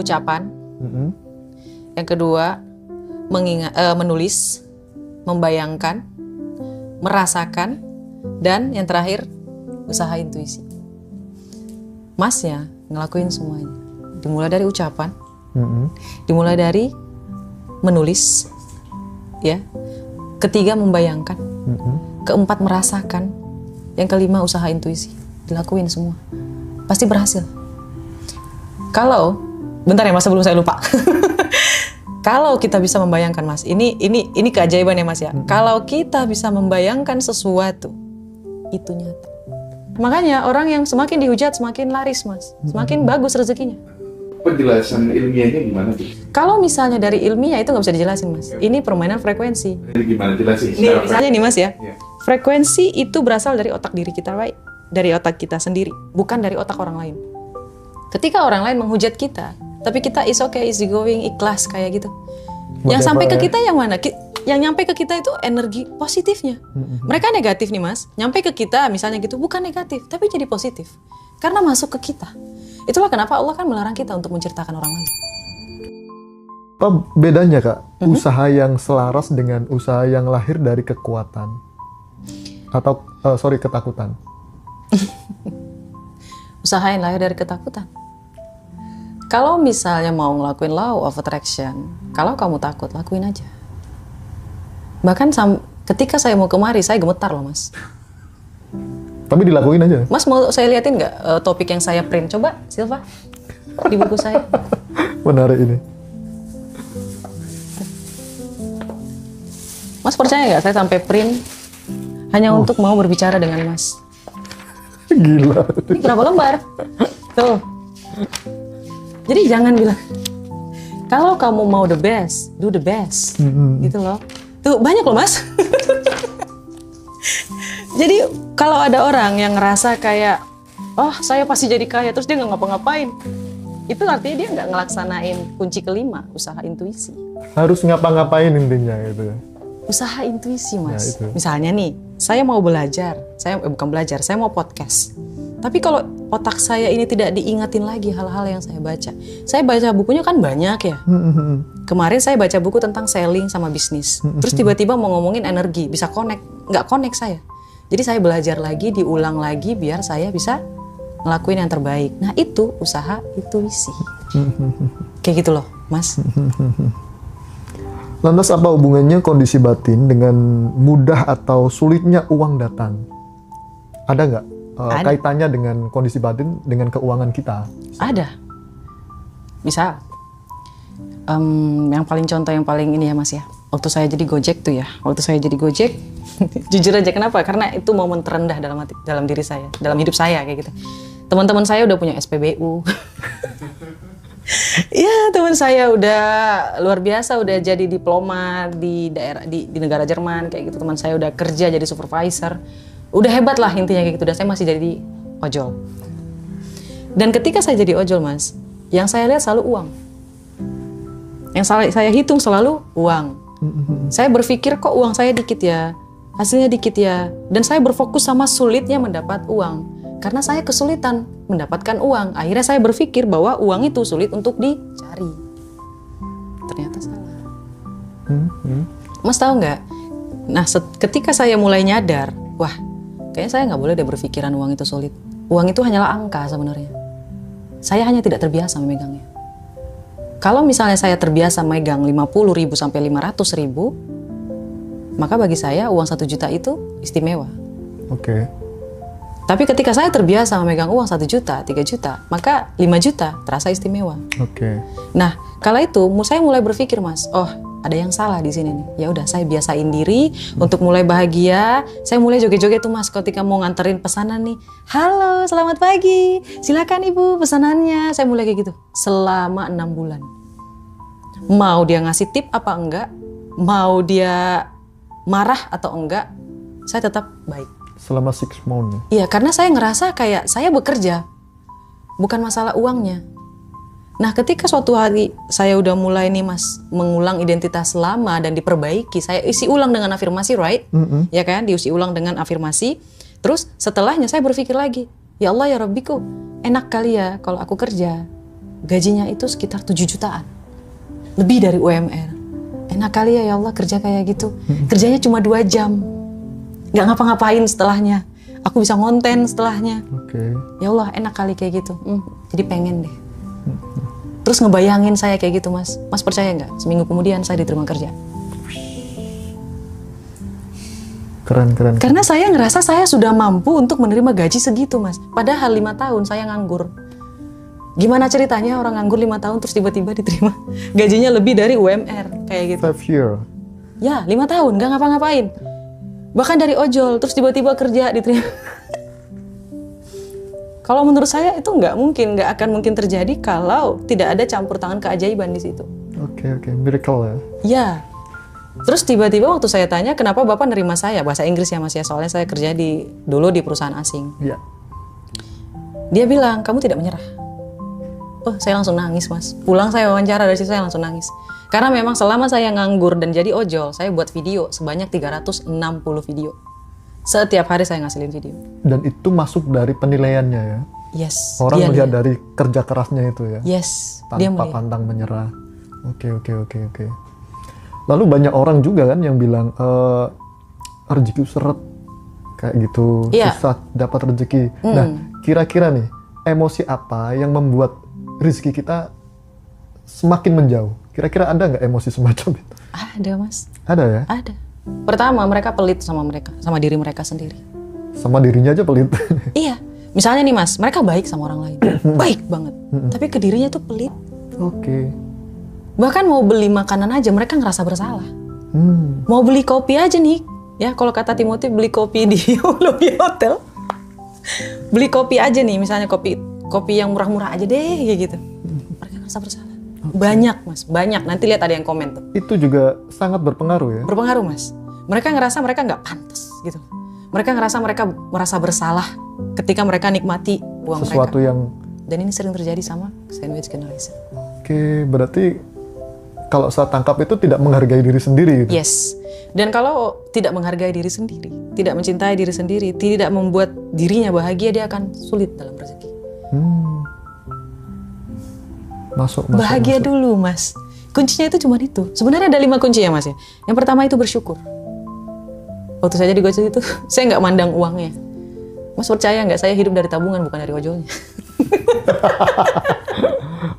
ucapan. Yang kedua, menulis, membayangkan, merasakan, dan yang terakhir, usaha intuisi. Masnya ngelakuin semuanya. Dimulai dari ucapan, dimulai dari menulis, ya. Ketiga, membayangkan. Keempat, merasakan. Yang kelima, usaha intuisi. Dilakuin semua. Pasti berhasil. Kalau, bentar ya Mas sebelum saya lupa. Kalau kita bisa membayangkan Mas, ini keajaiban ya Mas ya. Kalau kita bisa membayangkan sesuatu, itu nyata. Makanya orang yang semakin dihujat semakin laris Mas, semakin bagus rezekinya. Penjelasan ilmiahnya gimana tuh? Kalau misalnya dari ilmiah itu nggak bisa dijelasin Mas. Ini permainan frekuensi. Jadi gimana jelasin? Ini misalnya nih Mas ya. Frekuensi itu berasal dari otak diri kita, right? Dari otak kita sendiri, bukan dari otak orang lain. Ketika orang lain menghujat kita, tapi kita is okay, easy going, ikhlas kayak gitu. Yang sampai ke kita yang mana? Yang nyampe ke kita itu energi positifnya. Mereka negatif nih Mas, nyampe ke kita misalnya gitu, bukan negatif, tapi jadi positif. Karena masuk ke kita. Itulah kenapa Allah kan melarang kita untuk menceritakan orang lain. Apa bedanya Kak, usaha yang selaras dengan usaha yang lahir dari kekuatan? Atau, ketakutan? Usaha yang lahir dari ketakutan. Kalau misalnya mau ngelakuin law of attraction, kalau kamu takut, lakuin aja. Bahkan ketika saya mau kemari, saya gemetar loh Mas. Tapi dilakuin aja? Mas mau saya liatin nggak topik yang saya print? Coba Silva, di buku saya. Menarik ini. Mas percaya nggak saya sampai print hanya untuk mau berbicara dengan Mas? Gila. Ini berapa lembar? Tuh. Jadi jangan bilang, kalau kamu mau the best, do the best. Gitu loh. Tuh banyak loh Mas. Jadi kalau ada orang yang ngerasa kayak, oh saya pasti jadi kaya, terus dia nggak ngapa-ngapain. Itu artinya dia nggak ngelaksanain kunci kelima, usaha intuisi. Harus ngapa-ngapain intinya gitu ya. Usaha intuisi Mas. Ya, misalnya nih, saya mau belajar, bukan belajar, saya mau podcast. Tapi kalau otak saya ini tidak diingatin lagi hal-hal yang saya baca. Saya baca bukunya kan banyak ya. Kemarin saya baca buku tentang selling sama bisnis. Terus tiba-tiba mau ngomongin energi, bisa connect. Nggak connect saya. Jadi saya belajar lagi, diulang lagi biar saya bisa ngelakuin yang terbaik. Nah itu usaha intuisi. Kayak gitu loh Mas. Lantas apa hubungannya kondisi batin dengan mudah atau sulitnya uang datang? Ada nggak kaitannya dengan kondisi batin dengan keuangan kita? Ada. Misal, yang paling contoh yang paling ini ya Mas ya. Waktu saya jadi Gojek tuh ya. Waktu saya jadi Gojek, jujur aja kenapa? Karena itu momen terendah dalam diri saya, dalam hidup saya kayak gitu. Teman-teman saya udah punya SPBU. Iya, teman saya udah luar biasa, udah jadi diplomat di daerah di negara Jerman kayak gitu. Teman saya udah kerja jadi supervisor. Udah hebat lah intinya kayak gitu. Dan saya masih jadi ojol. Dan ketika saya jadi ojol Mas, yang saya lihat selalu uang. Yang saya hitung selalu uang. Saya berpikir kok uang saya dikit ya, hasilnya dikit ya. Dan saya berfokus sama sulitnya mendapat uang. Karena saya kesulitan mendapatkan uang. Akhirnya saya berpikir bahwa uang itu sulit untuk dicari. Ternyata salah. Mas tahu nggak? Nah, ketika saya mulai nyadar, wah, kayaknya saya nggak boleh deh berpikiran uang itu sulit. Uang itu hanyalah angka sebenarnya. Saya hanya tidak terbiasa memegangnya. Kalau misalnya saya terbiasa megang 50.000 sampai 500.000, maka bagi saya uang 1 juta itu istimewa. Oke. Tapi ketika saya terbiasa memegang uang 1 juta, 3 juta, maka 5 juta terasa istimewa. Oke. Nah, kala itu saya mulai berpikir Mas, oh ada yang salah di sini nih. Ya udah, saya biasain diri untuk mulai bahagia. Saya mulai joget-joget tuh Mas ketika mau nganterin pesanan nih. Halo, selamat pagi. Silakan Ibu pesanannya. Saya mulai kayak gitu selama 6 bulan. Mau dia ngasih tip apa enggak, mau dia marah atau enggak, saya tetap baik. Selama 6 months. Iya, karena saya ngerasa kayak saya bekerja, bukan masalah uangnya. Nah, ketika suatu hari saya udah mulai nih Mas, mengulang identitas lama dan diperbaiki, saya isi ulang dengan afirmasi, right? Ya kan, diisi ulang dengan afirmasi. Terus setelahnya saya berpikir lagi, ya Allah ya Rabbiku, enak kali ya kalau aku kerja. gajinya itu sekitar 7 jutaan. Lebih dari UMR. Enak kali ya Allah kerja kayak gitu. Kerjanya cuma 2 jam. Nggak ngapa-ngapain setelahnya. Aku bisa ngonten setelahnya. Oke. Ya Allah enak kali kayak gitu. Jadi pengen deh. Terus ngebayangin saya kayak gitu Mas. Mas percaya nggak? Seminggu kemudian saya diterima kerja. Keren. Karena saya ngerasa saya sudah mampu untuk menerima gaji segitu Mas. Padahal 5 tahun saya nganggur. Gimana ceritanya orang nganggur 5 tahun terus tiba-tiba diterima gajinya lebih dari UMR kayak gitu. 5 year. Ya 5 tahun nggak ngapa-ngapain. Bahkan dari ojol terus tiba-tiba kerja diterima. Kalau menurut saya itu nggak akan mungkin terjadi kalau tidak ada campur tangan keajaiban di situ. Oke, miracle ya. Ya. Terus tiba-tiba waktu saya tanya kenapa Bapak nerima saya, bahasa Inggris ya Mas ya, soalnya saya kerja dulu di perusahaan asing. Iya. Dia bilang, kamu tidak menyerah. Oh, saya langsung nangis Mas. Pulang saya wawancara dari situ saya langsung nangis. Karena memang selama saya nganggur dan jadi ojol, saya buat video sebanyak 360 video. Setiap hari saya ngasilin video. Dan itu masuk dari penilaiannya ya? Yes. Orang dia melihat lihat. dari kerja kerasnya itu ya? Yes. Dia Tanpa melihat. pantang menyerah. Oke. Lalu banyak orang juga kan yang bilang, rezeki seret. Kayak gitu, Iya. susah dapat rezeki. Nah, kira-kira nih, emosi apa yang membuat rezeki kita semakin menjauh? Kira-kira ada nggak emosi semacam itu? Ada Mas. Ada ya? Ada. Pertama, mereka pelit sama diri mereka sendiri. Sama dirinya aja pelit. Iya. Misalnya nih Mas, mereka baik sama orang lain. Baik banget. Tapi ke dirinya tuh pelit. Oke. Bahkan mau beli makanan aja mereka ngerasa bersalah. Mau beli kopi aja nih. Ya, kalau kata Timothy beli kopi di lobi hotel. Beli kopi aja nih, misalnya kopi yang murah-murah aja deh kayak gitu. Mereka ngerasa bersalah. Banyak Mas, banyak. Nanti lihat ada yang komen tuh. Itu juga sangat berpengaruh ya? Berpengaruh Mas. Mereka ngerasa mereka nggak pantas gitu. Mereka ngerasa mereka merasa bersalah ketika mereka nikmati uang Sesuatu mereka. yang... Dan ini sering terjadi sama sandwich generation. Oke, berarti kalau saya tangkap itu tidak menghargai diri sendiri gitu? Yes. Dan kalau tidak menghargai diri sendiri, tidak mencintai diri sendiri, tidak membuat dirinya bahagia, dia akan sulit dalam rezeki. Masuk. Bahagia dulu Mas. Kuncinya itu cuma itu. Sebenarnya ada 5 kunci ya Mas ya. Yang pertama itu bersyukur. Waktu saya jadi gojol itu, saya nggak mandang uangnya. Mas percaya nggak, saya hidup dari tabungan bukan dari ojolnya.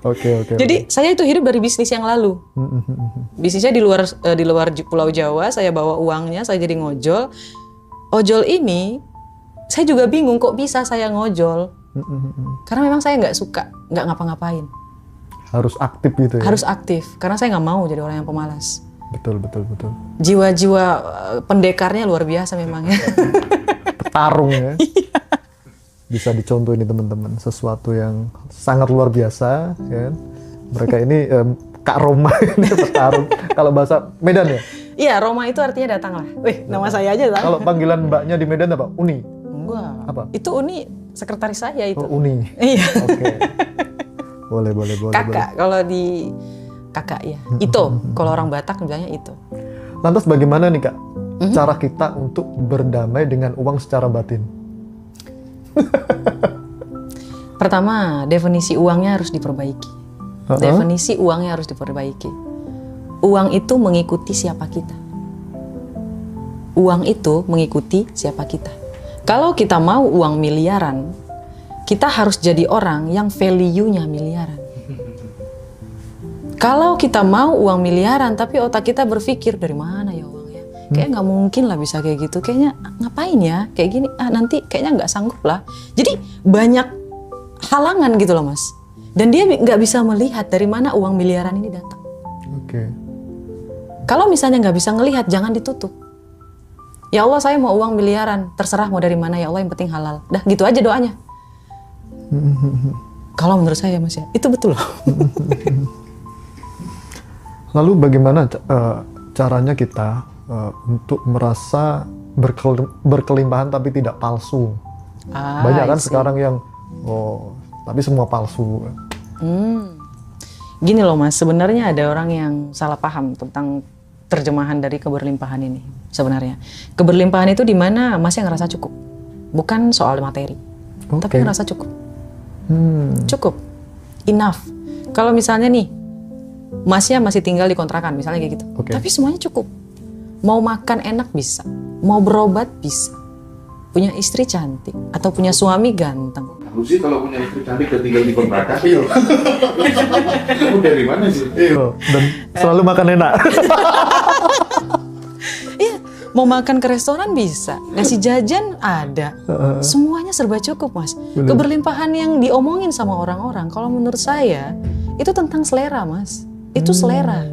Oke. Jadi saya itu hidup dari bisnis yang lalu. Bisnisnya di luar Pulau Jawa, saya bawa uangnya, saya jadi ngojol. Ojol ini, saya juga bingung kok bisa saya ngojol. Karena memang saya nggak suka, nggak ngapa-ngapain. Harus aktif gitu ya? Harus aktif, karena saya nggak mau jadi orang yang pemalas. Betul. Jiwa-jiwa pendekarnya luar biasa memang ya. Petarung ya? Bisa dicontoh ini teman-teman, sesuatu yang sangat luar biasa kan. Mereka ini Kak Roma ini petarung. Kalau bahasa Medan ya? Iya, Roma itu artinya datang lah. Wih, nama saya aja lah. Kalau panggilan mbaknya di Medan apa? Uni? Enggak. Apa? Itu Uni, sekretaris saya itu. Oh, Uni. Iya. Oke. Boleh. Kakak, kalau di kakak ya. Ito, kalau orang Batak bilangnya itu. Lantas bagaimana nih Kak, cara kita untuk berdamai dengan uang secara batin? Pertama, definisi uangnya harus diperbaiki. Definisi uangnya harus diperbaiki. Uang itu mengikuti siapa kita. Uang itu mengikuti siapa kita. Kalau kita mau uang miliaran, kita harus jadi orang yang value-nya miliaran. Kalau kita mau uang miliaran, tapi otak kita berpikir dari mana ya uangnya? Kayak nggak mungkin lah bisa kayak gitu. Kayaknya ngapain ya? Kayak gini, nanti kayaknya nggak sanggup lah. Jadi banyak halangan gitu loh Mas. Dan dia nggak bisa melihat dari mana uang miliaran ini datang. Oke. Kalau misalnya nggak bisa ngelihat, jangan ditutup. Ya Allah, saya mau uang miliaran, terserah mau dari mana ya Allah, yang penting halal. Dah gitu aja doanya. Kalau menurut saya Mas ya, itu betul loh. Lalu bagaimana caranya kita untuk merasa berkelimpahan tapi tidak palsu? Banyak kan sekarang yang tapi semua palsu. Gini loh Mas, sebenarnya ada orang yang salah paham tentang terjemahan dari keberlimpahan ini. Sebenarnya keberlimpahan itu di mana Mas yang ngerasa cukup, bukan soal materi, tapi ngerasa cukup. Cukup, enough. Kalau misalnya nih, masnya masih tinggal di kontrakan, misalnya kayak gitu. Oke. Tapi semuanya cukup. Mau makan enak bisa, mau berobat bisa. Punya istri cantik, atau punya suami ganteng. Aku sih kalau punya istri cantik dan tinggal di kontrakan, kamu dari mana sih? Dan selalu makan enak. Iya, mau makan ke restoran bisa, ngasih jajan ada. Semuanya serba cukup, Mas. Bener. Keberlimpahan yang diomongin sama orang-orang, kalau menurut saya, itu tentang selera, Mas. Itu selera.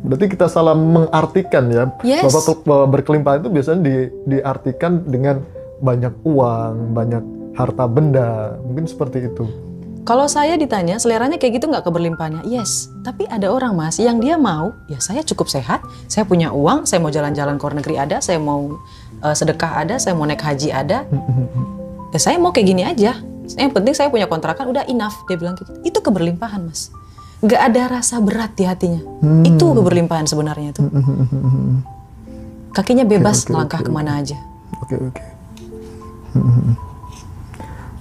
Berarti kita salah mengartikan ya. Yes. Bahwa berkelimpahan itu biasanya diartikan dengan banyak uang, banyak harta benda. Mungkin seperti itu. Kalau saya ditanya, seleranya kayak gitu nggak keberlimpahannya? Yes. Tapi ada orang, Mas, yang dia mau, ya saya cukup sehat, saya punya uang, saya mau jalan-jalan ke luar negeri ada, saya mau sedekah ada, saya mau naik haji ada. Ya saya mau kayak gini aja. Yang penting saya punya kontrakan, udah enough. Dia bilang kayak gitu. Itu keberlimpahan, Mas. Nggak ada rasa berat di hatinya. Itu keberlimpahan sebenarnya tuh. Kakinya bebas melangkah kemana aja. Oke.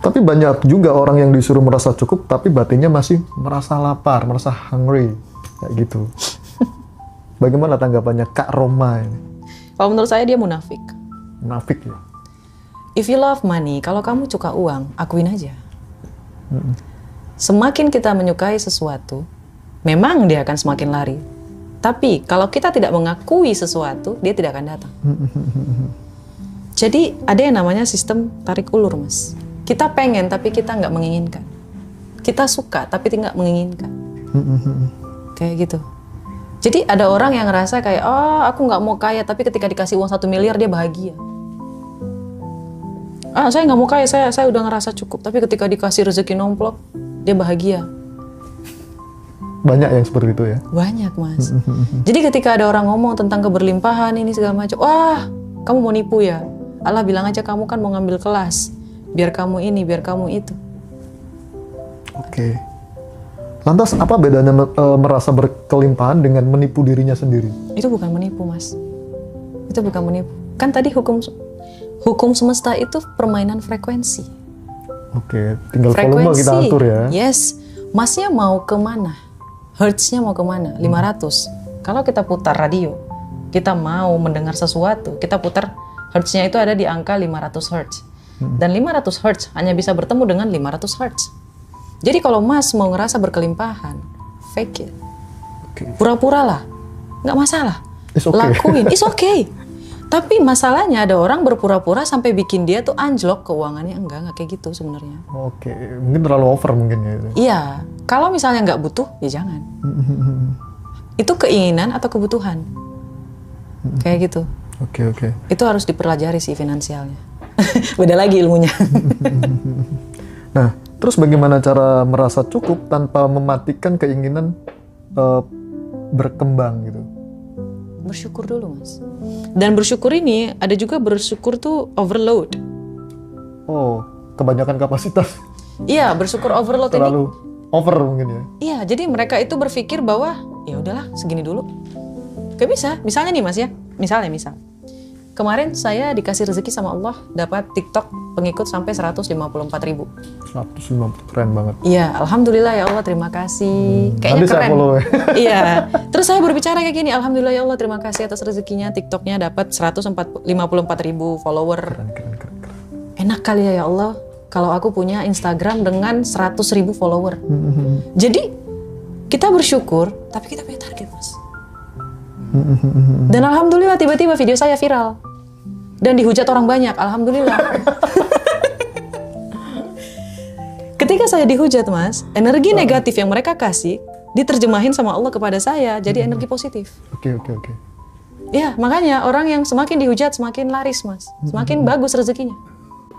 Tapi banyak juga orang yang disuruh merasa cukup, tapi batinnya masih merasa lapar, merasa hungry, kayak gitu. Bagaimana tanggapannya Kak Roma ini? Kalau menurut saya dia munafik. Munafik ya? If you love money, kalau kamu suka uang, akuin aja. Semakin kita menyukai sesuatu, memang dia akan semakin lari. Tapi kalau kita tidak mengakui sesuatu, dia tidak akan datang. Jadi ada yang namanya sistem tarik ulur, Mas. Kita pengen tapi kita nggak menginginkan. Kita suka tapi tidak menginginkan. Kayak gitu. Jadi ada orang yang ngerasa kayak, oh aku nggak mau kaya, tapi ketika dikasih uang 1 miliar dia bahagia. Saya nggak mau kaya, saya udah ngerasa cukup. Tapi ketika dikasih rezeki nomplok, dia bahagia. Banyak yang seperti itu ya? Banyak, Mas. Jadi ketika ada orang ngomong tentang keberlimpahan ini segala macam, wah kamu mau nipu ya? Allah bilang aja kamu kan mau ngambil kelas. Biar kamu ini, biar kamu itu. Oke. Lantas apa bedanya merasa berkelimpahan dengan menipu dirinya sendiri? Itu bukan menipu, Mas. Itu bukan menipu. Kan tadi hukum semesta itu permainan frekuensi. Oke, tinggal volume kita atur ya. Yes. Masnya mau kemana? Hertznya mau kemana? 500. Kalau kita putar radio, kita mau mendengar sesuatu, kita putar hertznya itu ada di angka 500 hertz. Dan 500 hertz hanya bisa bertemu dengan 500 hertz. Jadi kalau Mas mau ngerasa berkelimpahan, fake it. Pura-pura lah, nggak masalah. It's okay. Lakuin, it's okay. Tapi masalahnya ada orang berpura-pura sampai bikin dia tuh anjlok keuangannya. Enggak kayak gitu sebenarnya. Oke, mungkin terlalu over mungkin ya itu. Iya, kalau misalnya nggak butuh, ya jangan. Itu keinginan atau kebutuhan. Kayak gitu. Oke. Itu harus dipelajari sih finansialnya. Beda lagi ilmunya. Nah, terus bagaimana cara merasa cukup tanpa mematikan keinginan berkembang gitu? Bersyukur dulu, Mas. Dan bersyukur ini ada juga bersyukur tuh overload. Oh, kebanyakan kapasitas. Iya, bersyukur overload Terlalu over mungkin ya. Iya, jadi mereka itu berpikir bahwa ya udahlah segini dulu. Gak bisa. Misalnya nih, Mas ya. Misal. Kemarin saya dikasih rezeki sama Allah dapat TikTok pengikut sampai 154.000. 150, keren banget. Iya, alhamdulillah ya Allah, terima kasih. Kayaknya Nanti saya keren. follow ya. Iya. Terus saya berbicara kayak gini, alhamdulillah ya Allah, terima kasih atas rezekinya. TikToknya dapat 154.000 follower. Keren. Enak kali ya Allah kalau aku punya Instagram dengan 100.000 follower. Jadi kita bersyukur, tapi kita punya target, Mas. Dan alhamdulillah tiba-tiba video saya viral dan dihujat orang banyak, alhamdulillah. Ketika saya dihujat, Mas, energi negatif yang mereka kasih diterjemahin sama Allah kepada saya jadi energi positif. Oke. Ya, makanya orang yang semakin dihujat semakin laris, Mas, semakin bagus rezekinya.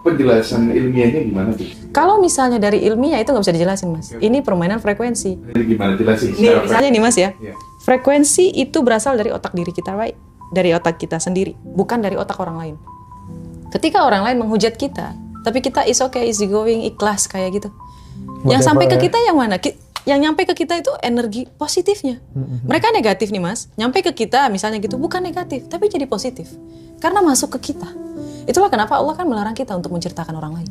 Penjelasan ilmiahnya gimana tuh? Kalau misalnya dari ilmiah itu nggak bisa dijelasin, Mas. Ini permainan frekuensi. Ini gimana jelasin? Nih, misalnya nih, Mas ya. Iya. Frekuensi itu berasal dari otak diri kita, right? Dari otak kita sendiri, bukan dari otak orang lain. Ketika orang lain menghujat kita, tapi kita is okay, easy going, ikhlas kayak gitu. Yang sampai ke kita yang mana? Yang nyampe ke kita itu energi positifnya. Mereka negatif nih, Mas. Nyampe ke kita misalnya gitu, bukan negatif, tapi jadi positif. Karena masuk ke kita. Itulah kenapa Allah kan melarang kita untuk menceritakan orang lain.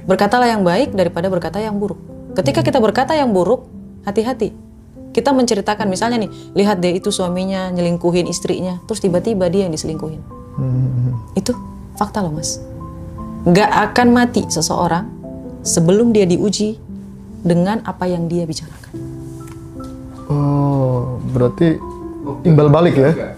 Berkatalah yang baik daripada berkata yang buruk. Ketika kita berkata yang buruk, hati-hati. Kita menceritakan misalnya nih, lihat deh itu suaminya nyelingkuhin istrinya, terus tiba-tiba dia yang diselingkuhin. Itu fakta loh mas. Nggak akan mati seseorang sebelum dia diuji dengan apa yang dia bicarakan. Oh, berarti imbal balik ya?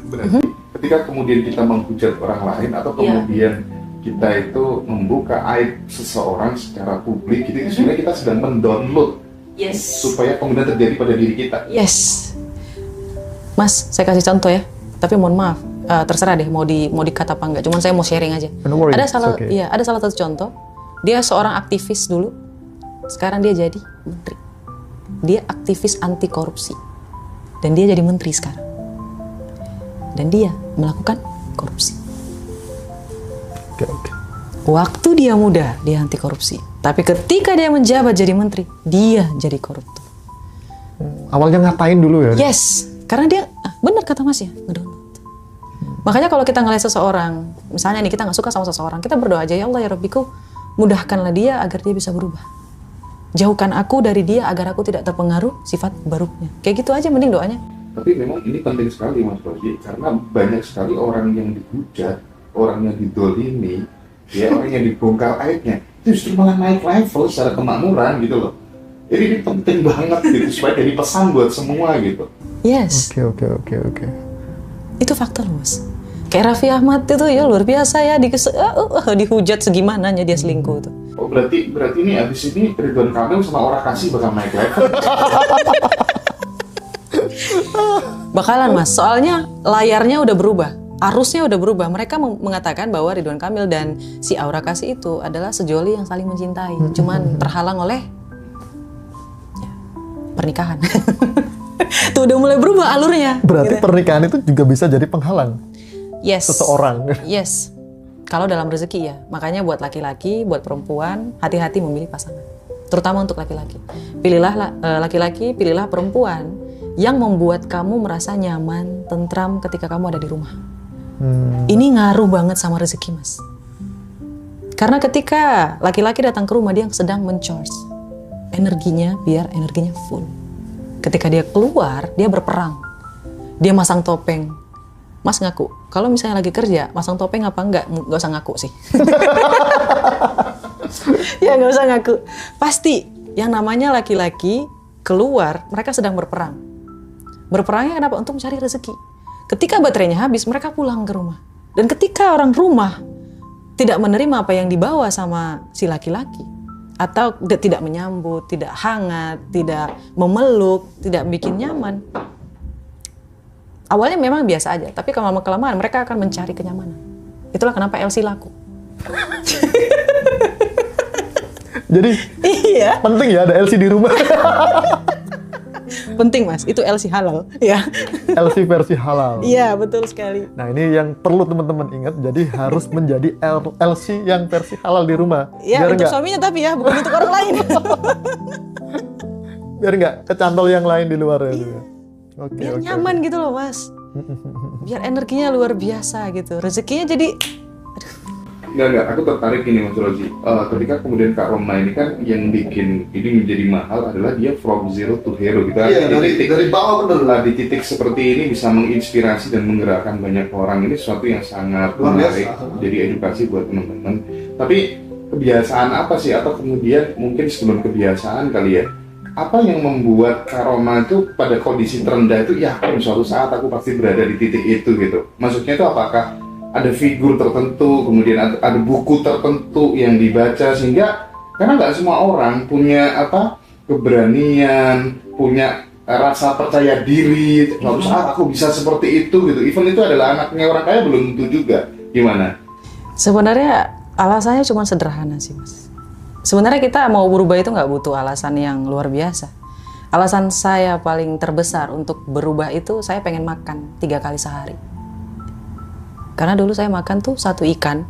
Berarti ketika kemudian kita menghujat orang lain atau kemudian kita itu membuka aib seseorang secara publik, itu sebenarnya kita sedang mendownload supaya kemudian terjadi pada diri kita. Yes. Mas, saya kasih contoh ya. Tapi mohon maaf, terserah deh mau dikata apa enggak. Cuman saya mau sharing aja. Ada salah satu contoh. Dia seorang aktivis dulu. Sekarang dia jadi menteri. Dia aktivis anti korupsi. Dan dia jadi menteri sekarang. Dan dia melakukan korupsi. Oke. Waktu dia muda, dia anti korupsi. Tapi ketika dia menjabat jadi menteri, dia jadi koruptor. Awalnya ngatain dulu ya? Yes, karena dia, benar kata mas ya, ngedownload. Makanya kalau kita ngeliat seseorang, misalnya nih kita nggak suka sama seseorang, kita berdoa aja, ya Allah ya Rabbiku, mudahkanlah dia agar dia bisa berubah. Jauhkan aku dari dia agar aku tidak terpengaruh sifat buruknya. Kayak gitu aja mending doanya. Tapi memang ini penting sekali Mas Roji, karena banyak sekali orang yang dihujat, orang yang didolimi, ya orang yang dibongkar aibnya, itu justru malah naik level secara kemakmuran gitu loh. Jadi ini penting banget gitu, supaya jadi pesan buat semua gitu. Yes. Oke. Itu faktor mas. Kayak Raffi Ahmad itu ya luar biasa ya, dihujat segimananya dia selingkuh tuh. Oh berarti ini abis ini Ridwan Kamil sama Ora Kasih bakal naik level. Bakalan mas, soalnya layarnya udah berubah, arusnya udah berubah. Mereka mengatakan bahwa Ridwan Kamil dan si Aura Kasih itu adalah sejoli yang saling mencintai, cuman terhalang oleh pernikahan. Tuh udah mulai berubah alurnya. Berarti pernikahan itu juga bisa jadi penghalang seseorang. Yes. Kalau dalam rezeki ya. Makanya buat laki-laki, buat perempuan, hati-hati memilih pasangan. Terutama untuk laki-laki. Pilihlah laki-laki, pilihlah perempuan yang membuat kamu merasa nyaman, tentram ketika kamu ada di rumah. Ini ngaruh banget sama rezeki mas. Karena ketika laki-laki datang ke rumah, dia sedang men-charge energinya biar energinya full. Ketika dia keluar, dia berperang. Dia masang topeng. Mas ngaku, kalau misalnya lagi kerja, masang topeng apa enggak? Nggak usah ngaku sih. Ya nggak usah ngaku. Pasti yang namanya laki-laki keluar, mereka sedang berperang. Berperangnya kenapa? Untuk mencari rezeki. Ketika baterainya habis, mereka pulang ke rumah. Dan ketika orang rumah tidak menerima apa yang dibawa sama si laki-laki, atau tidak menyambut, tidak hangat, tidak memeluk, tidak bikin nyaman, awalnya memang biasa aja, tapi kalau lama-kelamaan mereka akan mencari kenyamanan. Itulah kenapa LC laku. Jadi iya, penting ya ada LC di rumah. Penting mas, itu LC halal. Ya. LC versi halal. Iya betul sekali. Nah ini yang perlu teman-teman ingat, jadi harus menjadi LC yang versi halal di rumah. Iya untuk suaminya tapi ya, bukan untuk orang lain. Biar nggak kecantol yang lain di luar ya. Biar nyaman gitu loh mas. Biar energinya luar biasa gitu. Rezekinya jadi Enggak, aku tertarik ini Mas Roji. Ketika kemudian Kak Roma ini kan yang bikin ini menjadi mahal adalah dia from zero to hero gitu. Iya, dari bawah bener lah. Di titik seperti ini bisa menginspirasi dan menggerakkan banyak orang. Ini sesuatu yang sangat menarik, jadi edukasi buat teman-teman. Tapi kebiasaan apa sih, atau kemudian mungkin sebelum kebiasaan kali ya, apa yang membuat Kak Roma itu pada kondisi terendah itu yakin suatu saat aku pasti berada di titik itu gitu? Maksudnya itu apakah ada figur tertentu, kemudian ada buku tertentu yang dibaca, sehingga karena nggak semua orang punya keberanian, punya rasa percaya diri, suatu saat aku bisa seperti itu gitu. Even itu adalah anaknya orang kaya belum tentu juga. Gimana? Sebenarnya alasannya cuma sederhana sih mas. Sebenarnya kita mau berubah itu nggak butuh alasan yang luar biasa. Alasan saya paling terbesar untuk berubah itu saya pengen makan 3 kali sehari. Karena dulu saya makan tuh 1 ikan,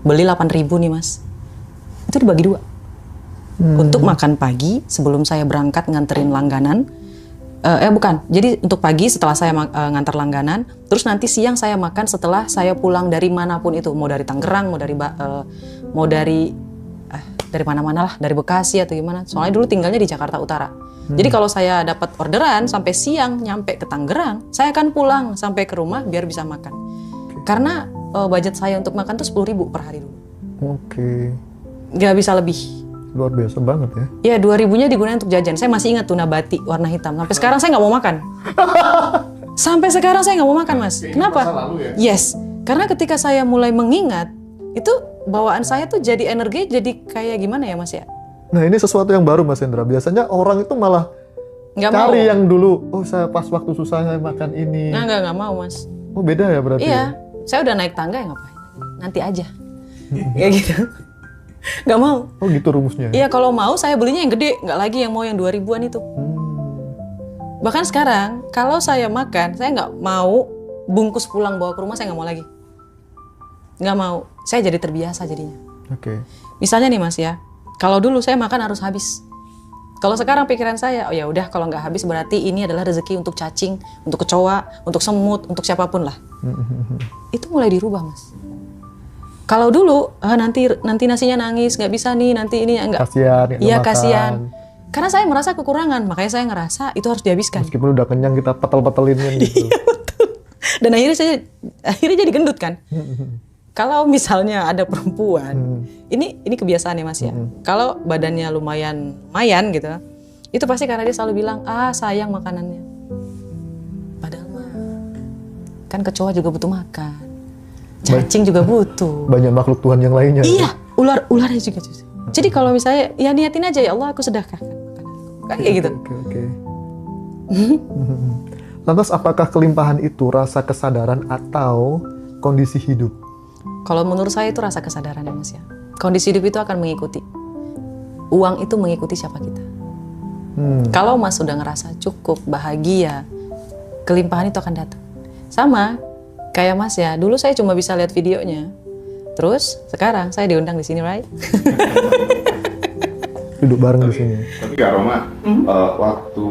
beli 8.000 nih mas. Itu dibagi 2. Untuk makan pagi sebelum saya berangkat nganterin langganan. Jadi untuk pagi setelah saya ngantar langganan. Terus nanti siang saya makan setelah saya pulang dari manapun itu. Mau dari Tangerang, mau dari dari mana-mana lah, dari Bekasi atau gimana. Soalnya dulu tinggalnya di Jakarta Utara. Jadi kalau saya dapat orderan sampai siang nyampe ke Tangerang, saya akan pulang sampai ke rumah biar bisa makan. Karena budget saya untuk makan tuh 10.000 per hari dulu. Oke. Nggak bisa lebih. Luar biasa banget ya. Ya 2.000-nya digunakan untuk jajan. Saya masih ingat tuna bati warna hitam. Sampai sekarang saya nggak mau makan. Sampai sekarang saya nggak mau makan, Mas. Kenapa? Masa lalu ya? Yes. Karena ketika saya mulai mengingat, itu bawaan saya tuh jadi energi jadi kayak gimana ya, Mas ya? Nah ini sesuatu yang baru Mas Hendra. Biasanya orang itu malah Nggak mau. cari yang dulu. Oh saya pas waktu susah saya makan ini. Nah, nggak mau, Mas. Oh beda ya berarti. Iya. Saya udah naik tangga ya ngapain? Nanti aja. Ya gitu. Nggak mau. Oh gitu rumusnya. Iya, kalau mau saya belinya yang gede, nggak lagi yang mau yang 2.000-an itu. Bahkan sekarang, kalau saya makan, saya nggak mau bungkus pulang bawa ke rumah, saya nggak mau lagi. Nggak mau. Saya jadi terbiasa jadinya. Oke. Misalnya nih Mas ya, kalau dulu saya makan harus habis. Kalau sekarang pikiran saya, oh ya udah kalau nggak habis berarti ini adalah rezeki untuk cacing, untuk kecoa, untuk semut, untuk siapapun lah. Itu mulai dirubah Mas. Kalau dulu nanti nasinya nangis, nggak bisa nih, nanti ini nggak. Kasihan. Iya kasihan. Karena saya merasa kekurangan, makanya saya ngerasa itu harus dihabiskan. Meskipun udah kenyang kita petel-petelin gitu. Iya betul. Dan akhirnya jadi gendut kan. Kalau misalnya ada perempuan, ini kebiasaan ya Mas ya. Kalau badannya lumayan gitu, itu pasti karena dia selalu bilang, sayang makanannya. Padahal mah, kan kecoa juga butuh makan, cacing juga butuh. Banyak makhluk Tuhan yang lainnya. Iya, ularnya juga. Jadi kalau misalnya, ya niatin aja ya Allah aku sedekahkan makananku. Kayak gitu. Oke. Lantas apakah kelimpahan itu rasa kesadaran atau kondisi hidup? Kalau menurut saya itu rasa kesadaran ya Mas ya. Kondisi hidup itu akan mengikuti. Uang itu mengikuti siapa kita. Kalau Mas sudah ngerasa cukup, bahagia, kelimpahan itu akan datang. Sama kayak Mas ya, dulu saya cuma bisa lihat videonya. Terus sekarang saya diundang di sini, right? Duduk bareng di sini. Tapi Kak Roma, waktu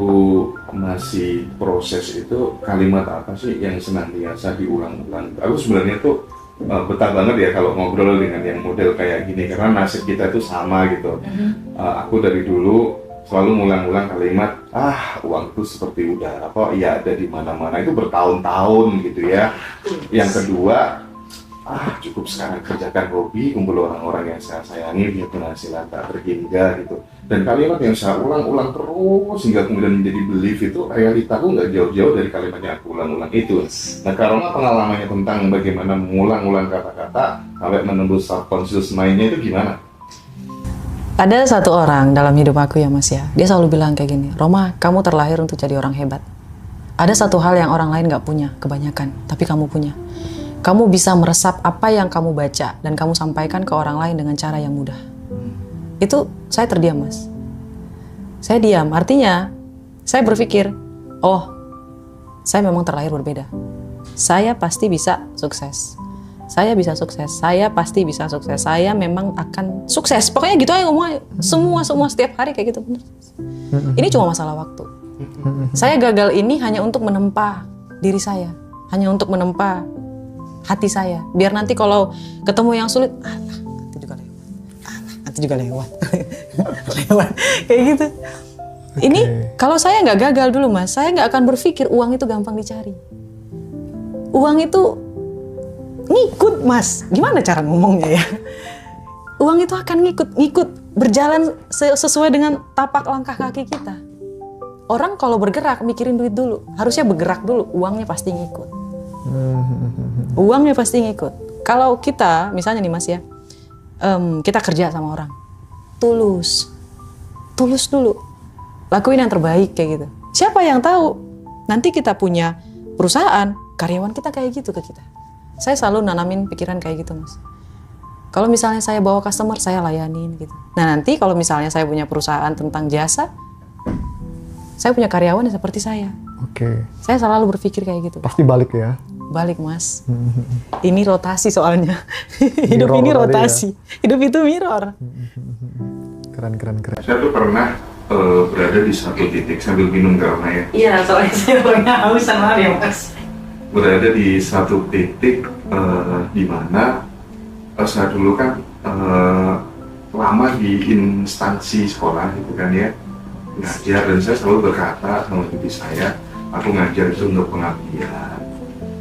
masih proses itu kalimat apa sih yang senantiasa diulang-ulang? Aku sebenarnya tuh betah banget ya kalau ngobrol dengan yang model kayak gini karena nasib kita itu sama gitu. Aku dari dulu selalu ngulang-ulang kalimat uang itu seperti udara kok ya ada di mana-mana, itu bertahun-tahun gitu ya. Yang kedua, cukup sekarang kerjakan hobi, kumpul orang-orang yang saya sayangi, punya penghasilan tak terhingga gitu. Dan kalimat yang saya ulang-ulang terus hingga kemudian menjadi belief itu realitaku nggak jauh-jauh dari kalimat yang aku ulang-ulang itu. Nah, karena pengalamannya tentang bagaimana mengulang-ulang kata-kata sampai menembus subconscious mind-nya itu gimana? Ada satu orang dalam hidup aku ya Mas ya, dia selalu bilang kayak gini, Roma, kamu terlahir untuk jadi orang hebat. Ada satu hal yang orang lain nggak punya, kebanyakan, tapi kamu punya. Kamu bisa meresap apa yang kamu baca dan kamu sampaikan ke orang lain dengan cara yang mudah. Itu saya terdiam Mas. Saya diam, artinya saya berpikir, saya memang terlahir berbeda. Saya pasti bisa sukses. Saya bisa sukses, saya pasti bisa sukses. Saya memang akan sukses. Pokoknya gitu aja ngomong, semua setiap hari kayak gitu bener. Ini cuma masalah waktu. Saya gagal ini hanya untuk menempa diri saya, hanya untuk menempa hati saya. Biar nanti kalau ketemu yang sulit, nanti juga lewat. Lewat. Kayak gitu. Ini kalau saya nggak gagal dulu Mas, saya nggak akan berpikir uang itu gampang dicari. Uang itu ngikut Mas. Gimana cara ngomongnya ya? Uang itu akan ngikut berjalan sesuai dengan tapak langkah kaki kita. Orang kalau bergerak mikirin duit dulu, harusnya bergerak dulu, uangnya pasti ngikut. Uangnya pasti ngikut. Kalau kita, misalnya nih Mas ya, kita kerja sama orang, tulus dulu, lakuin yang terbaik kayak gitu. Siapa yang tahu nanti kita punya perusahaan, karyawan kita kayak gitu ke kita. Saya selalu nanamin pikiran kayak gitu Mas. Kalau misalnya saya bawa customer, saya layanin gitu. Nah nanti kalau misalnya saya punya perusahaan tentang jasa, saya punya karyawan yang seperti saya. Oke. Saya selalu berpikir kayak gitu. Pasti balik ya? Balik Mas. Ini rotasi soalnya. Hidup ini rotasi. Ya? Hidup itu mirror. Keren. Saya tuh pernah berada di satu titik sambil minum karena ya. Iya, soalnya saya orangnya haus sama ya Mas. Berada di satu titik di mana saya dulu kan lama di instansi sekolah gitu kan ya, ngajar, dan saya selalu berkata sama diri saya, aku ngajar itu untuk pengabdian,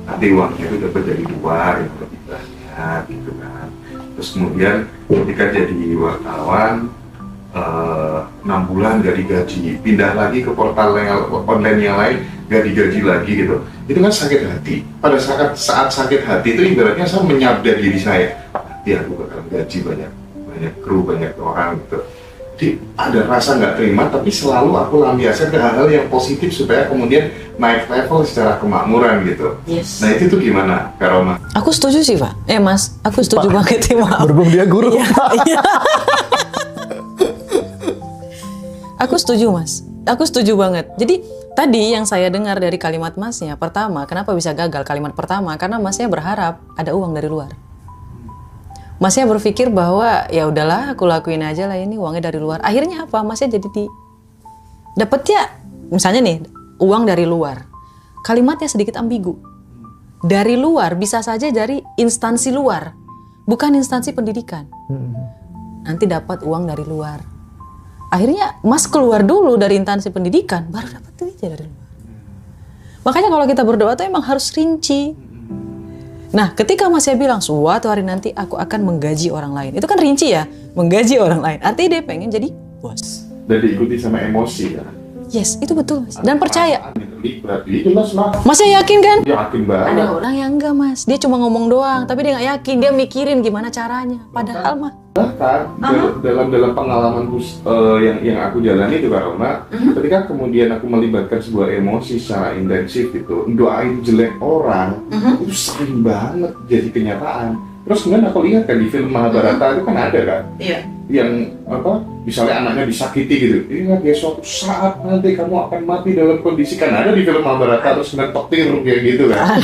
nanti uangnya itu dapat dari luar yang lebih banyak gitu kan. Terus kemudian ketika jadi wartawan 6 bulan gak digaji, pindah lagi ke portal yang online yang lain gak digaji lagi gitu, itu kan sakit hati. Pada saat sakit hati itu ibaratnya saya menyadar diri saya, nanti aku bakal gaji banyak kru, banyak orang gitu. Jadi ada rasa nggak terima, tapi selalu aku lampiaskan ke hal-hal yang positif supaya kemudian naik level secara kemakmuran gitu. Yes. Nah itu tuh gimana, Kak Roma? Aku setuju sih, Pak. Mas, aku setuju banget ya, maaf. Berhubung dia guru. Iya. Aku setuju, Mas. Aku setuju banget. Jadi tadi yang saya dengar dari kalimat Masnya, pertama, kenapa bisa gagal kalimat pertama? Karena Masnya berharap ada uang dari luar. Masnya berpikir bahwa ya udahlah, aku lakuin aja lah, ini uangnya dari luar. Akhirnya apa? Masnya jadi dapetnya misalnya nih uang dari luar. Kalimatnya sedikit ambigu. Dari luar bisa saja dari instansi luar, bukan instansi pendidikan. Nanti dapat uang dari luar. Akhirnya Mas keluar dulu dari instansi pendidikan, baru dapat duitnya dari luar. Makanya kalau kita berdoa tuh emang harus rinci. Nah, ketika Masnya bilang suatu hari nanti aku akan menggaji orang lain, itu kan rinci ya, menggaji orang lain. Artinya dia pengen jadi bos. Dan diikuti sama emosi kan? Yes, itu betul, Mas. Dan percaya. Jelas lah. Masnya yakin kan? Yakin banget. Ada orang yang enggak, Mas. Dia cuma ngomong doang, tapi dia nggak yakin. Dia mikirin gimana caranya. Padahal mah. Bahkan dalam pengalaman yang aku jalani itu Kak Roma, ketika kemudian aku melibatkan sebuah emosi secara intensif gitu, doain jelek orang, itu sering banget jadi kenyataan. Terus kemudian aku lihat kan di film Mahabharata itu kan ada kan, yang apa, misalnya anaknya disakiti gitu, ingat ya suatu saat nanti kamu akan mati dalam kondisi, kan ada di film Mahabharata, terus kemudian petir kayak gitu kan.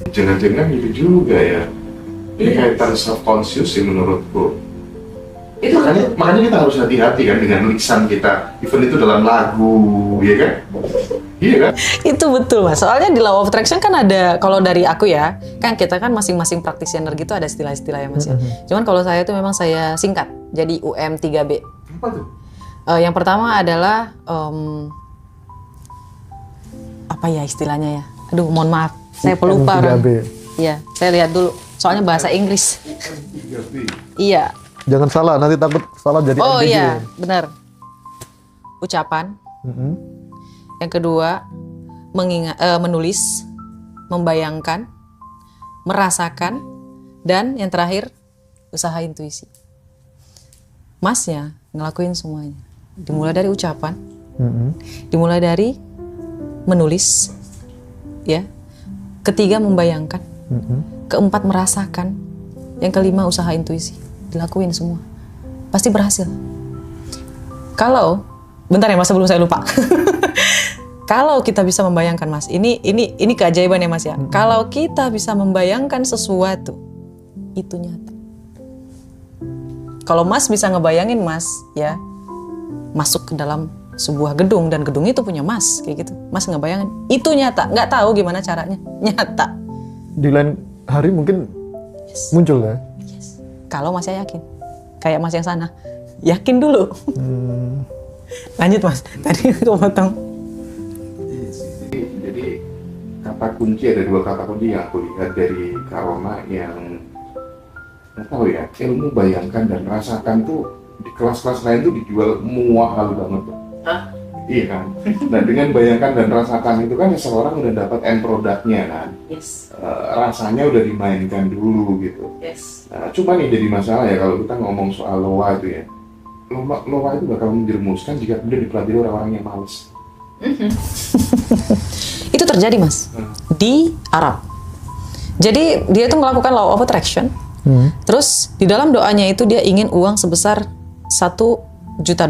Jangan-jangan gitu juga ya. Ini kaitan self-conscious sih menurutku. Itu makanya kita harus hati-hati kan dengan lisan kita, even itu dalam lagu, ya kan? Iya kan? Itu betul, Mas. Soalnya di Law of Attraction kan ada, kalau dari aku ya, kan kita kan masing-masing practitioner gitu ada istilah-istilah ya, Mas ya. Cuman kalau saya itu memang saya singkat, jadi UM3B. Apa tuh? Yang pertama adalah apa ya istilahnya ya? Aduh, mohon maaf, saya pelupa. Iya, saya lihat dulu. Soalnya bahasa Inggris. Iya. Jangan salah, nanti takut salah jadi Oh MBG. iya, benar. Ucapan. Yang kedua, menulis, membayangkan, merasakan, dan yang terakhir, usaha intuisi. Masnya ngelakuin semuanya. Dimulai dari ucapan, dimulai dari menulis, ya. Ketiga, membayangkan. Keempat, merasakan. Yang kelima, usaha intuisi. Dilakuin semua. Pasti berhasil. Kalau, bentar ya Mas sebelum saya lupa. Kalau kita bisa membayangkan, Mas, ini keajaiban ya Mas ya. Kalau kita bisa membayangkan sesuatu, itu nyata. Kalau Mas bisa ngebayangin Mas, ya, masuk ke dalam sebuah gedung dan gedung itu punya Mas, kayak gitu. Mas ngebayangin, itu nyata. Nggak tahu gimana caranya, nyata. Di lain hari mungkin muncul ya. Kalau Masnya yakin, kayak Mas yang sana, yakin dulu. Lanjut Mas, tadi aku potong. Jadi kata kunci, ada dua kata kunci yang aku lihat dari Kak Roma yang nggak tahu ya, ilmu bayangkan dan rasakan tuh di kelas-kelas lain tuh dijual mahal banget tuh. Iya kan? Nah dengan bayangkan dan rasakan itu kan seseorang udah dapat end produknya kan. Rasanya udah dimainkan dulu gitu. Nah, cuma nih jadi masalah ya kalau kita ngomong soal loa itu ya. Loa itu bakal menjerumuskan jika kemudian dipelajari orang-orang yang males. Itu terjadi Mas di Arab. Jadi dia itu melakukan law of attraction. Terus di dalam doanya itu dia ingin uang sebesar $1 juta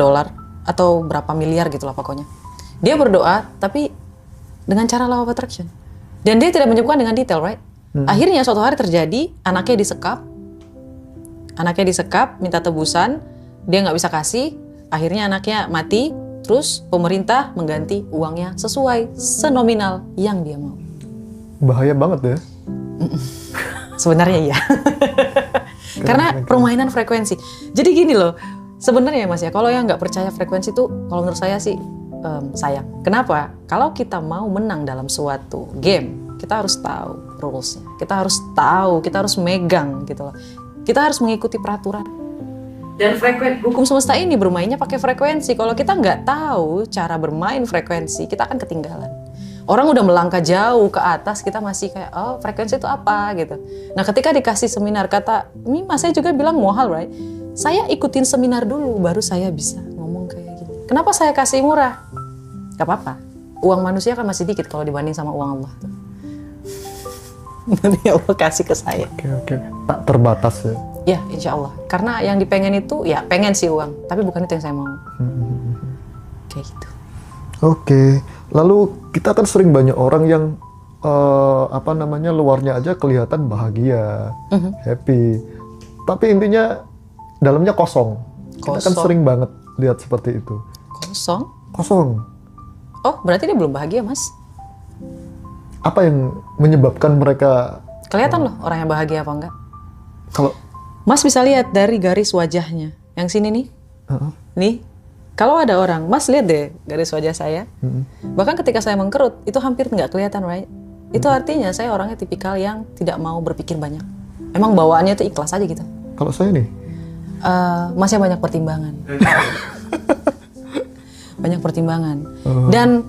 atau berapa miliar gitulah pokoknya. Dia berdoa tapi dengan cara law of attraction. Dan dia tidak menyebutkan dengan detail, right? Akhirnya suatu hari terjadi, anaknya disekap, minta tebusan, dia nggak bisa kasih, akhirnya anaknya mati, terus pemerintah mengganti uangnya sesuai senominal yang dia mau. Bahaya banget ya. Sebenarnya iya. Karena permainan frekuensi. Jadi gini loh, sebenarnya Mas ya, kalau yang nggak percaya frekuensi itu, kalau menurut saya sih sayang. Kenapa? Kalau kita mau menang dalam suatu game, kita harus tahu rules-nya. Kita harus tahu, kita harus megang gitu loh. Kita harus mengikuti peraturan. Dan hukum semesta ini bermainnya pakai frekuensi. Kalau kita nggak tahu cara bermain frekuensi, kita akan ketinggalan. Orang udah melangkah jauh ke atas, kita masih kayak, oh frekuensi itu apa gitu. Nah ketika dikasih seminar, ini mas saya juga bilang mahal, right? Saya ikutin seminar dulu, baru saya bisa ngomong kayak gini. Kenapa saya kasih murah? Gak apa-apa, uang manusia kan masih dikit kalau dibanding sama uang Allah. Nanti Allah kasih ke saya. Oke. Tak terbatas ya. Ya, insya Allah. Karena yang dipengen itu, ya pengen sih uang. Tapi bukan itu yang saya mau. Kayak gitu. Oke. Lalu kita kan sering banyak orang yang luarnya aja kelihatan bahagia, happy. Tapi intinya dalamnya kosong. Kita kan sering banget lihat seperti itu. Kosong. Oh, berarti dia belum bahagia, Mas. Apa yang menyebabkan mereka kelihatan loh orang yang bahagia apa enggak? Kalau Mas bisa lihat dari garis wajahnya. Yang sini nih. Nih. Kalau ada orang, Mas lihat deh garis wajah saya. Bahkan ketika saya mengkerut, itu hampir nggak kelihatan, right? Itu artinya saya orangnya tipikal yang tidak mau berpikir banyak. Emang bawaannya itu ikhlas aja gitu. Kalau saya nih? Masnya banyak pertimbangan. Banyak pertimbangan. Dan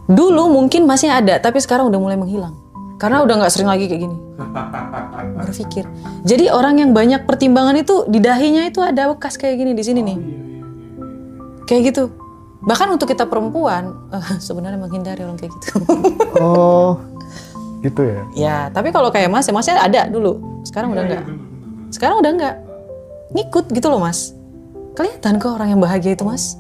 dulu mungkin masnya ada, tapi sekarang udah mulai menghilang. Karena udah nggak sering lagi kayak gini. Berpikir. Jadi orang yang banyak pertimbangan itu di dahinya itu ada bekas kayak gini di sini nih. Kayak gitu. Bahkan untuk kita perempuan sebenarnya menghindari orang kayak gitu. Oh, gitu ya? Ya, tapi kalau kayak masnya ada dulu. Sekarang udah enggak. Sekarang udah enggak. Ngikut gitu loh Mas. Kelihatan kok orang yang bahagia itu Mas.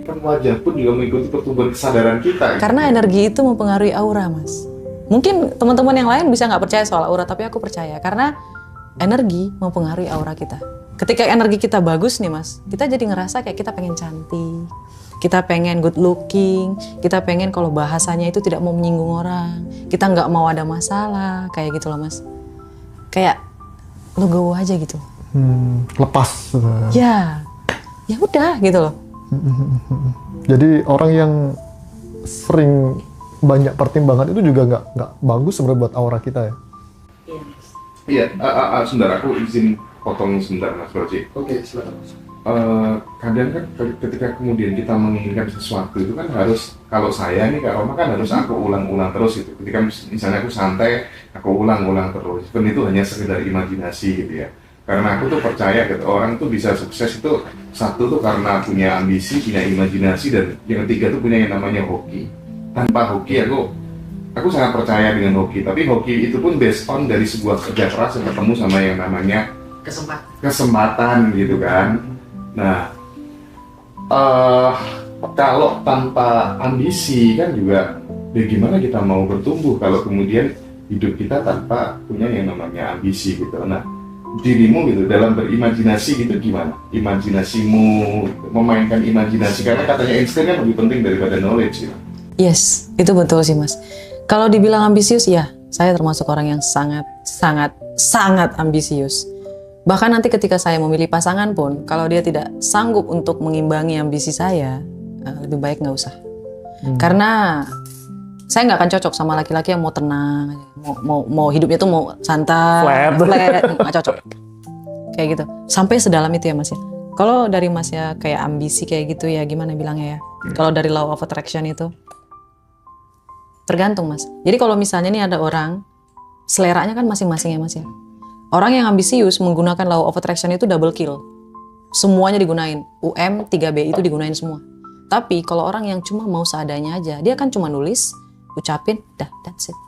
Kan wajah pun juga mengikuti pertumbuhan kesadaran kita. Karena energi itu mempengaruhi aura Mas. Mungkin teman-teman yang lain bisa nggak percaya soal aura, tapi aku percaya. Karena energi mempengaruhi aura kita. Ketika energi kita bagus nih Mas, kita jadi ngerasa kayak kita pengen cantik. Kita pengen good looking. Kita pengen kalau bahasanya itu tidak mau menyinggung orang. Kita nggak mau ada masalah. Kayak gitu loh Mas. Kayak legowo aja gitu. Lepas. Ya udah gitu loh. Jadi orang yang sering banyak pertimbangan itu juga nggak bagus sebenarnya buat aura kita ya. Iya, sebentar aku izin potong sebentar Mas Roji. Oke, silakan. Kadang kan ketika kemudian kita menginginkan sesuatu itu kan harus, kalau saya nih Kak Roma kan harus aku ulang-ulang terus gitu. Ketika misalnya aku santai, aku ulang-ulang terus. Dan itu hanya sekedar imajinasi gitu ya. Karena aku tuh percaya gitu, orang tuh bisa sukses itu satu tuh karena punya ambisi, punya imajinasi, dan yang ketiga tuh punya yang namanya hoki. Tanpa hoki aku sangat percaya dengan hoki, tapi hoki itu pun based on dari sebuah kerja keras yang ketemu sama yang namanya kesempatan gitu kan. Nah, kalau tanpa ambisi kan juga bagaimana kita mau bertumbuh kalau kemudian hidup kita tanpa punya yang namanya ambisi gitu. Nah, dirimu gitu dalam berimajinasi gitu gimana? Imajinasimu, memainkan imajinasi, karena katanya Einstein kan lebih penting daripada knowledge gitu. Yes, itu betul sih Mas. Kalau dibilang ambisius ya, saya termasuk orang yang sangat ambisius. Bahkan nanti ketika saya memilih pasangan pun, kalau dia tidak sanggup untuk mengimbangi ambisi saya, lebih baik nggak usah. Karena saya nggak akan cocok sama laki-laki yang mau tenang, mau hidupnya tuh mau santai, flat, nggak cocok. Kayak gitu. Sampai sedalam itu ya Mas ya. Kalau dari Mas ya kayak ambisi kayak gitu ya gimana bilangnya ya. Kalau dari law of attraction itu tergantung Mas. Jadi kalau misalnya nih ada orang, seleranya kan masing-masing ya Mas ya. Orang yang ambisius menggunakan law of attraction itu double kill. Semuanya digunain. UM, 3B itu digunain semua. Tapi kalau orang yang cuma mau seadanya aja, dia kan cuma nulis, ucapin, dah, that's it.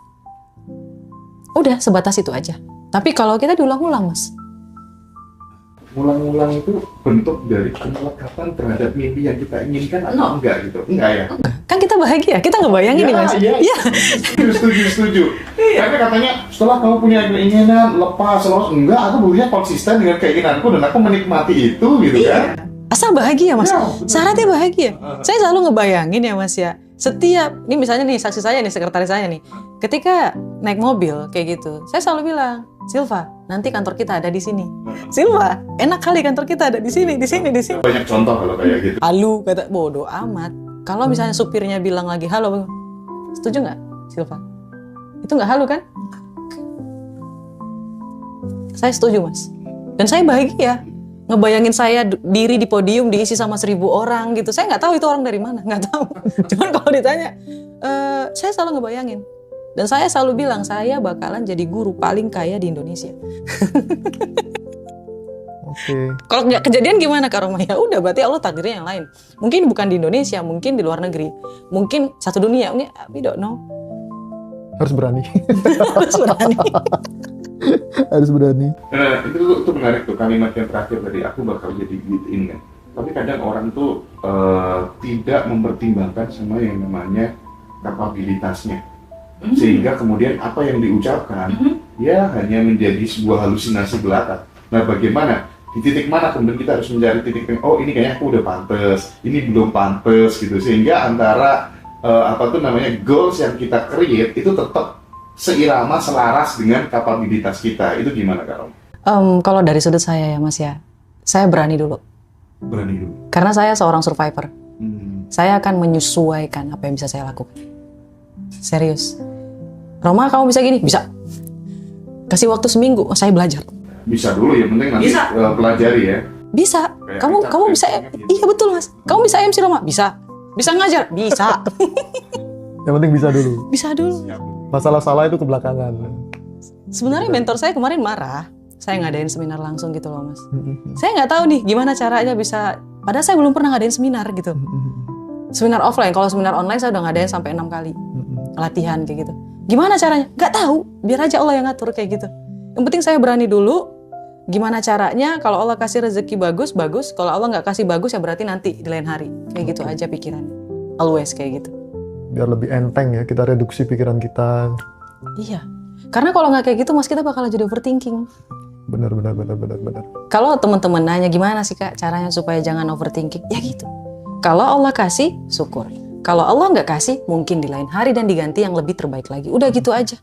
Udah, sebatas itu aja. Tapi kalau kita diulang-ulang Mas. Ulang-ulang itu bentuk dari pengelekapan terhadap mimpi yang kita inginkan atau enggak gitu? Enggak ya? Kan kita bahagia, kita ngebayangin nih Mas. Iya. Setuju. Karena katanya setelah kamu punya keinginan, lepas, enggak, aku berusaha konsisten dengan keinginanku dan aku menikmati itu gitu kan. Asal bahagia Mas, Ya, syaratnya bahagia. Saya selalu ngebayangin ya Mas ya, setiap, ini misalnya nih saksi saya nih, sekretaris saya nih, ketika naik mobil kayak gitu, saya selalu bilang, Silva, nanti kantor kita ada di sini. Silva, enak kali kantor kita ada di sini, di sini, di sini. Banyak contoh kalau kayak gitu. Halu, kata bodoh amat. Kalau misalnya supirnya bilang lagi halo, setuju nggak, Silva? Itu nggak halu kan? Saya setuju, Mas. Dan saya bahagia. Ngebayangin saya diri di podium diisi sama 1.000 orang gitu. Saya nggak tahu itu orang dari mana, nggak tahu. Cuman kalau ditanya, saya selalu ngebayangin. Dan saya selalu bilang, saya bakalan jadi guru paling kaya di Indonesia. Oke. Kalau nggak kejadian gimana Kak Roma? Ya udah, berarti Allah takdirnya yang lain. Mungkin bukan di Indonesia, mungkin di luar negeri. Mungkin satu dunia, we don't know. Harus berani. Harus berani. Harus berani. Nah, itu menarik tuh kalimat yang terakhir tadi, aku bakal jadi built-in kan. Tapi kadang orang tuh tidak mempertimbangkan sama yang namanya kapabilitasnya. Sehingga kemudian apa yang diucapkan ya hanya menjadi sebuah halusinasi belaka. Nah, bagaimana? Di titik mana kemudian kita harus mencari titik oh ini kayaknya aku udah pantes, ini belum pantes gitu. Sehingga antara goals yang kita create itu tetap seirama, selaras dengan kapabilitas kita. Itu gimana Kak Rom? Kalau dari sudut saya ya Mas ya, saya berani dulu. Berani dulu. Karena saya seorang survivor. Saya akan menyesuaikan apa yang bisa saya lakukan. Serius. Roma, kamu bisa gini? Bisa. Kasih waktu seminggu, saya belajar. Bisa dulu ya, penting nanti Bisa. Pelajari ya. Bisa. Kayak Kamu bisa. gitu. Iya betul Mas. Kamu bisa MC Roma? Bisa. Bisa ngajar? Bisa. Yang penting bisa dulu. Bisa dulu. Masalah salah itu kebelakangan. Sebenarnya mentor saya kemarin marah. Saya ngadain seminar langsung gitu loh Mas. Saya nggak tahu nih gimana caranya bisa. Padahal saya belum pernah ngadain seminar gitu. Seminar offline. Kalau seminar online saya udah ngadain sampai 6 kali. Latihan kayak gitu. Gimana caranya? Nggak tahu. Biar aja Allah yang ngatur kayak gitu. Yang penting saya berani dulu. Gimana caranya? Kalau Allah kasih rezeki bagus, bagus. Kalau Allah nggak kasih bagus ya berarti nanti di lain hari. Kayak gitu aja pikiran. Always kayak gitu. Biar lebih enteng ya, kita reduksi pikiran kita. Iya. Karena kalau nggak kayak gitu Mas, kita bakal jadi overthinking. Benar. Kalau teman-teman nanya gimana sih Kak caranya supaya jangan overthinking? Ya gitu. Kalau Allah kasih, syukur. Kalau Allah nggak kasih, mungkin di lain hari dan diganti yang lebih terbaik lagi. Udah gitu aja.